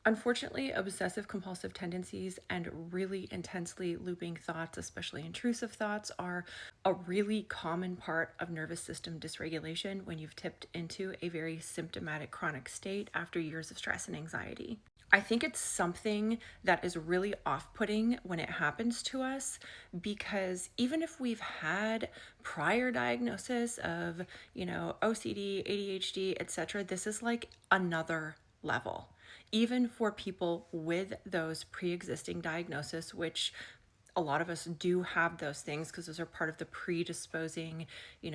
Unfortunately, obsessive compulsive tendencies and really intensely looping thoughts, especially intrusive thoughts, are a really common part of nervous system dysregulation when you've tipped into a very symptomatic chronic state after years of stress and anxiety. I think it's something that is really off-putting when it happens to us because even if we've had prior diagnosis of, OCD, ADHD, etc., this is like another level. Even for people with those pre-existing diagnoses, which a lot of us do have those things because those are part of the predisposing,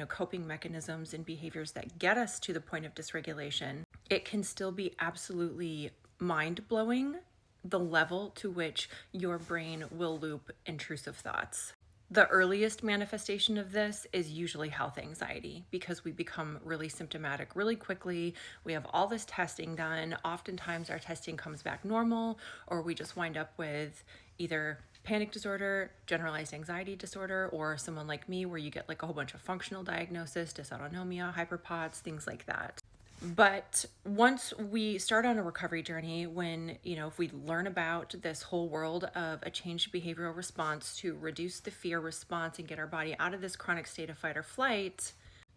coping mechanisms and behaviors that get us to the point of dysregulation, it can still be absolutely mind-blowing the level to which your brain will loop intrusive thoughts. The earliest manifestation of this is usually health anxiety because we become really symptomatic really quickly. We have all this testing done. Oftentimes, our testing comes back normal, or we just wind up with either panic disorder, generalized anxiety disorder, or someone like me where you get like a whole bunch of functional diagnosis, dysautonomia, hyperpods, things like that. But once we start on a recovery journey, if we learn about this whole world of a changed behavioral response to reduce the fear response and get our body out of this chronic state of fight or flight,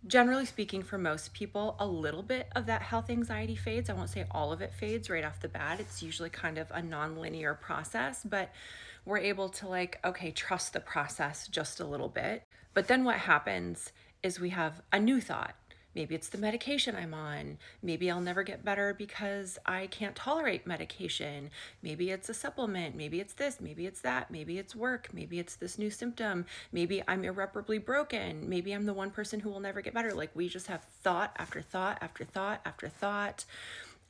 generally speaking, for most people, a little bit of that health anxiety fades. I won't say all of it fades right off the bat. It's usually kind of a non-linear process, but we're able to okay, trust the process just a little bit. But then what happens is we have a new thought. Maybe it's the medication I'm on. Maybe I'll never get better because I can't tolerate medication. Maybe it's a supplement. Maybe it's this. Maybe it's that. Maybe it's work. Maybe it's this new symptom. Maybe I'm irreparably broken. Maybe I'm the one person who will never get better. Like we just have thought after thought after thought after thought.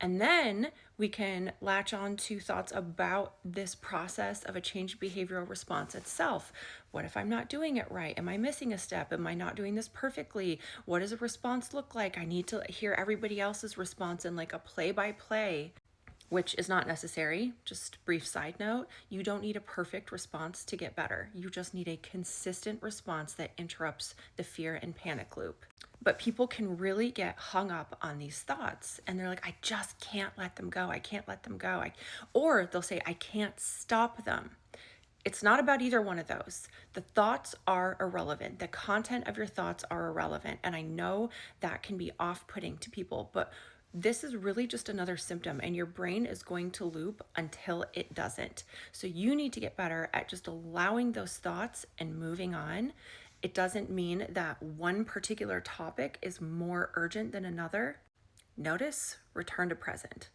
And then we can latch on to thoughts about this process of a changed behavioral response itself. What if I'm not doing it right? Am I missing a step? Am I not doing this perfectly? What does a response look like? I need to hear everybody else's response in like a play-by-play, which is not necessary. Just brief side note, you don't need a perfect response to get better. You just need a consistent response that interrupts the fear and panic loop. But people can really get hung up on these thoughts and they're like, I just can't let them go. I can't let them go. Or they'll say, I can't stop them. It's not about either one of those. The thoughts are irrelevant. The content of your thoughts are irrelevant. And I know that can be off-putting to people, but this is really just another symptom and your brain is going to loop until it doesn't. So you need to get better at just allowing those thoughts and moving on. It doesn't mean that one particular topic is more urgent than another. Notice, return to present.